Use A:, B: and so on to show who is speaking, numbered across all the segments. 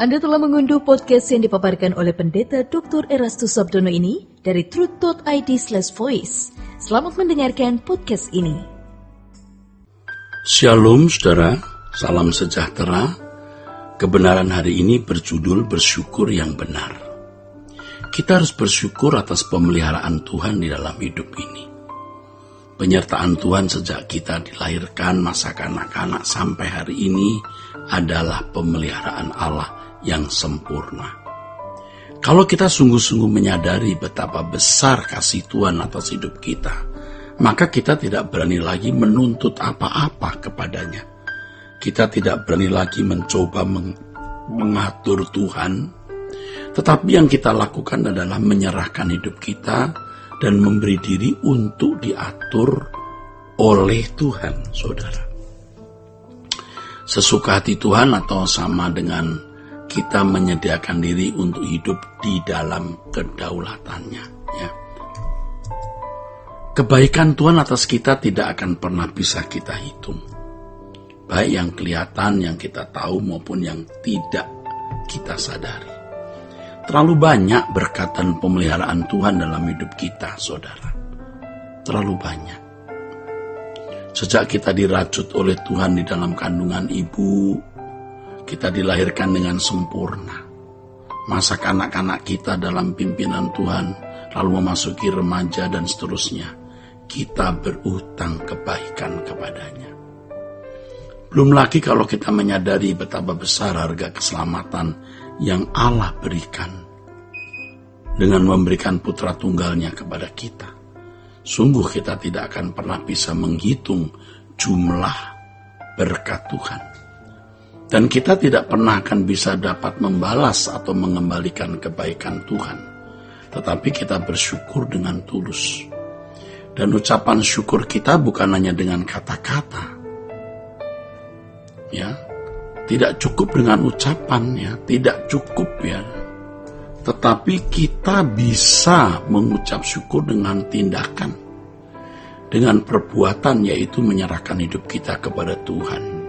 A: Anda telah mengunduh podcast yang dipaparkan oleh Pendeta Dr. Erastus Sabdono ini dari truth.id/voice. Selamat mendengarkan podcast ini.
B: Shalom saudara, salam sejahtera. Kebenaran hari ini berjudul bersyukur yang benar. Kita harus bersyukur atas pemeliharaan Tuhan di dalam hidup ini. Penyertaan Tuhan sejak kita dilahirkan masa kanak-kanak sampai hari ini adalah pemeliharaan Allah yang sempurna. Kalau kita sungguh-sungguh menyadari betapa besar kasih Tuhan atas hidup kita, maka kita tidak berani lagi menuntut apa-apa kepadanya. Kita tidak berani lagi mencoba mengatur Tuhan, tetapi yang kita lakukan adalah menyerahkan hidup kita dan memberi diri untuk diatur oleh Tuhan, saudara. Sesuka hati Tuhan atau sama dengan kita menyediakan diri untuk hidup di dalam kedaulatannya. Ya. Kebaikan Tuhan atas kita tidak akan pernah bisa kita hitung. Baik yang kelihatan, yang kita tahu maupun yang tidak kita sadari. Terlalu banyak berkat dan pemeliharaan Tuhan dalam hidup kita, saudara. Terlalu banyak. Sejak kita dirajut oleh Tuhan di dalam kandungan ibu, kita dilahirkan dengan sempurna. Masa kanak-kanak kita dalam pimpinan Tuhan, lalu memasuki remaja dan seterusnya, kita berutang kebaikan kepadanya. Belum lagi kalau kita menyadari betapa besar harga keselamatan yang Allah berikan dengan memberikan putra tunggalnya kepada kita. Sungguh kita tidak akan pernah bisa menghitung jumlah berkat Tuhan. Dan kita tidak pernah akan bisa dapat membalas atau mengembalikan kebaikan Tuhan. Tetapi kita bersyukur dengan tulus. Dan ucapan syukur kita bukan hanya dengan kata-kata. Ya, tidak cukup dengan ucapan, ya, tidak cukup, ya. Tetapi kita bisa mengucap syukur dengan tindakan, dengan perbuatan, yaitu menyerahkan hidup kita kepada Tuhan.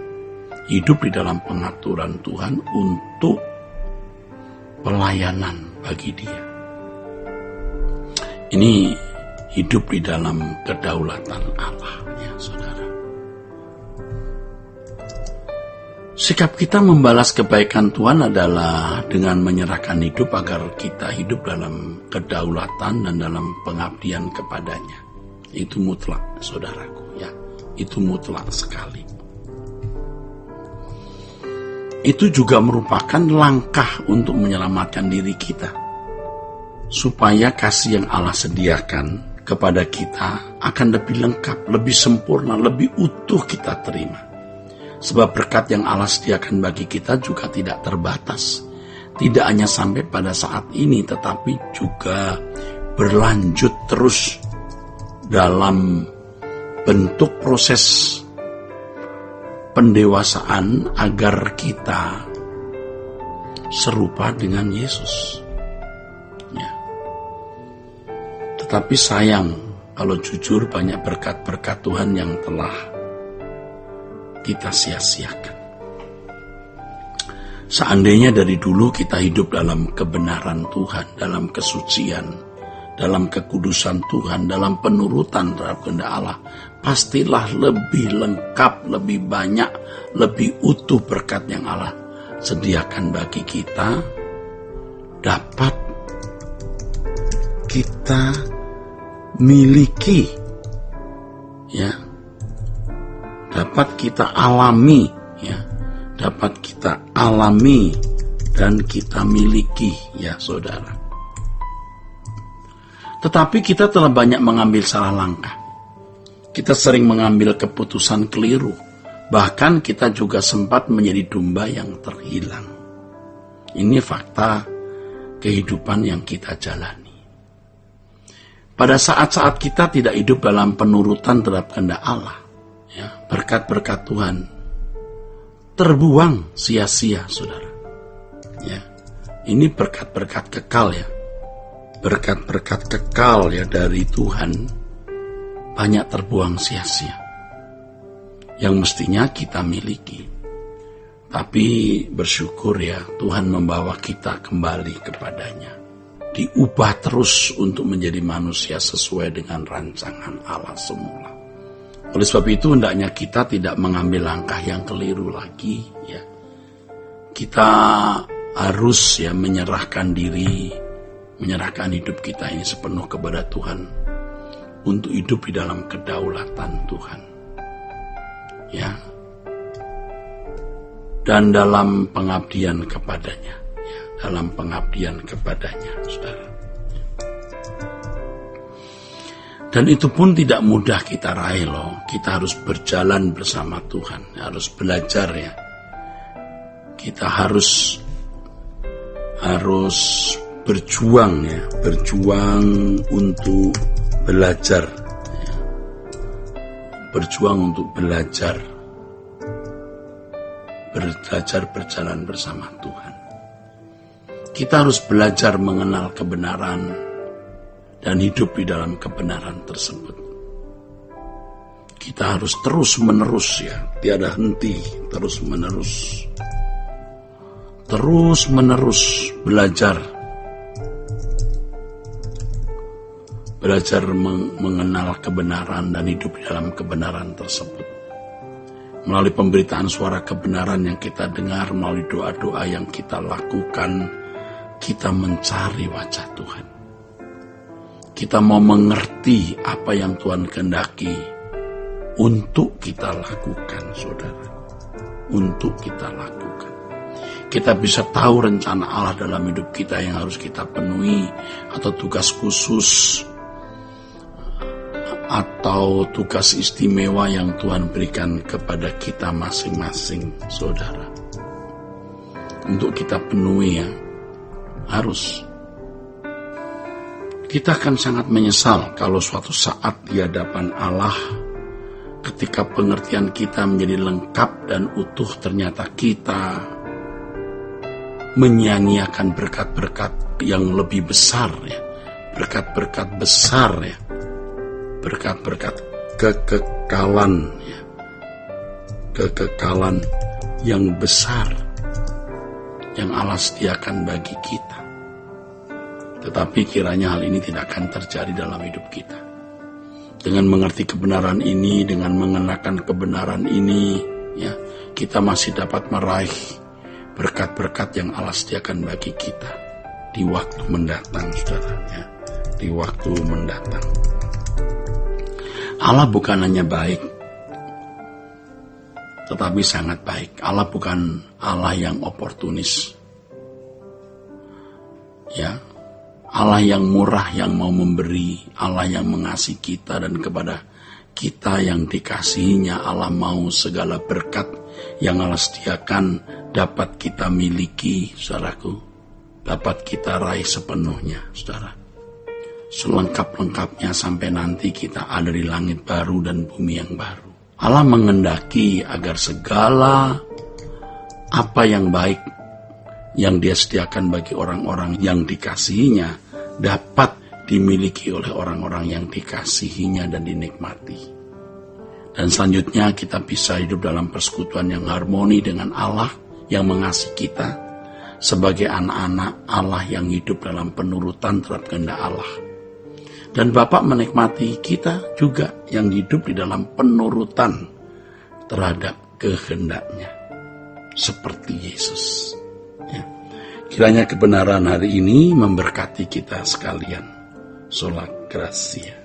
B: Hidup di dalam pengaturan Tuhan untuk pelayanan bagi Dia. Ini hidup di dalam kedaulatan Allah, ya saudara. Sikap kita membalas kebaikan Tuhan adalah dengan menyerahkan hidup agar kita hidup dalam kedaulatan dan dalam pengabdian kepadanya. Itu mutlak, saudaraku, ya. Itu mutlak sekali. Itu juga merupakan langkah untuk menyelamatkan diri kita. Supaya kasih yang Allah sediakan kepada kita akan lebih lengkap, lebih sempurna, lebih utuh kita terima. Sebab berkat yang Allah sediakan bagi kita juga tidak terbatas. Tidak hanya sampai pada saat ini, tetapi juga berlanjut terus dalam bentuk proses pendewasaan agar kita serupa dengan Yesus. Ya. Tetapi sayang, kalau jujur banyak berkat-berkat Tuhan yang telah kita sia-siakan. Seandainya dari dulu kita hidup dalam kebenaran Tuhan, dalam kesucian, dalam kekudusan Tuhan, dalam penurutan terhadap kehendak Allah, pastilah lebih lengkap, lebih banyak, lebih utuh berkat yang Allah sediakan bagi kita, dapat kita miliki, ya, dapat kita alami, ya, dapat kita alami dan kita miliki, ya saudara. Tetapi kita telah banyak mengambil salah langkah. Kita sering mengambil keputusan keliru. Bahkan kita juga sempat menjadi domba yang terhilang. Ini fakta kehidupan yang kita jalani. Pada saat-saat kita tidak hidup dalam penurutan terhadap kehendak Allah, ya, berkat-berkat Tuhan terbuang sia-sia, saudara. Ya, ini berkat-berkat kekal, ya. Berkat-berkat kekal, ya, dari Tuhan banyak terbuang sia-sia yang mestinya kita miliki. Tapi bersyukur ya, Tuhan membawa kita kembali kepadanya. Diubah terus untuk menjadi manusia sesuai dengan rancangan Allah semula. Oleh sebab itu hendaknya kita tidak mengambil langkah yang keliru lagi ya. Kita harus ya menyerahkan diri, menyerahkan hidup kita ini sepenuh kepada Tuhan untuk hidup di dalam kedaulatan Tuhan. Ya. Dan dalam pengabdian kepadanya, ya, dalam pengabdian kepadanya, Saudara. Dan itu pun tidak mudah kita raih loh. Kita harus berjalan bersama Tuhan, harus belajar ya. Kita harus berjuang ya, berjuang untuk belajar ya. Berjuang untuk belajar berjalan bersama Tuhan. Kita harus belajar mengenal kebenaran dan hidup di dalam kebenaran tersebut. Kita harus terus menerus ya, tiada henti, terus menerus belajar mengenal kebenaran dan hidup di dalam kebenaran tersebut. Melalui pemberitaan suara kebenaran yang kita dengar, melalui doa-doa yang kita lakukan, kita mencari wajah Tuhan. Kita mau mengerti apa yang Tuhan kehendaki untuk kita lakukan, saudara. Untuk kita lakukan. Kita bisa tahu rencana Allah dalam hidup kita yang harus kita penuhi, atau tugas khusus, atau tugas istimewa yang Tuhan berikan kepada kita masing-masing, saudara. Untuk kita penuhi ya, harus. Kita akan sangat menyesal kalau suatu saat di hadapan Allah, ketika pengertian kita menjadi lengkap dan utuh, ternyata kita menyia-nyiakan berkat-berkat yang lebih besar ya, berkat-berkat besar ya, berkat-berkat kekekalan ya, kekekalan yang besar yang Allah sediakan bagi kita. Tetapi kiranya hal ini tidak akan terjadi dalam hidup kita. Dengan mengerti kebenaran ini, dengan mengenakan kebenaran ini, ya, kita masih dapat meraih berkat-berkat yang Allah sediakan bagi kita di waktu mendatang, saudara. Ya, di waktu mendatang. Allah bukan hanya baik, tetapi sangat baik. Allah bukan Allah yang oportunis. Ya, Allah yang murah, yang mau memberi, Allah yang mengasihi kita, dan kepada kita yang dikasihinya Allah mau segala berkat yang Allah sediakan dapat kita miliki, saudaraku, dapat kita raih sepenuhnya, saudara. Selengkap-lengkapnya sampai nanti kita ada di langit baru dan bumi yang baru. Allah menghendaki agar segala apa yang baik yang Dia sediakan bagi orang-orang yang dikasihinya dapat dimiliki oleh orang-orang yang dikasihinya dan dinikmati. Dan selanjutnya kita bisa hidup dalam persekutuan yang harmoni dengan Allah yang mengasihi kita sebagai anak-anak Allah yang hidup dalam penurutan terhadap kehendak Allah. Dan Bapa menikmati kita juga yang hidup di dalam penurutan terhadap kehendak-Nya seperti Yesus. Ya. Kiranya kebenaran hari ini memberkati kita sekalian. Sola Gracia.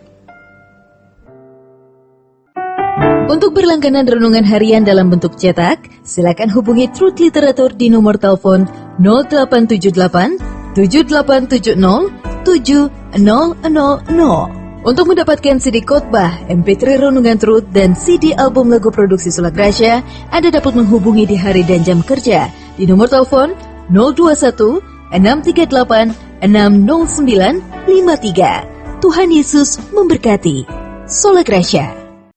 A: Untuk berlangganan renungan harian dalam bentuk cetak, silakan hubungi Truth Literatur di nomor telepon 0878 7870 7000. Untuk mendapatkan CD khotbah, MP3 renungan Truth, dan CD album lagu produksi Sola Gracia, Anda dapat menghubungi di hari dan jam kerja di nomor telepon 021 638 60953. Tuhan Yesus memberkati. Sola Gracia.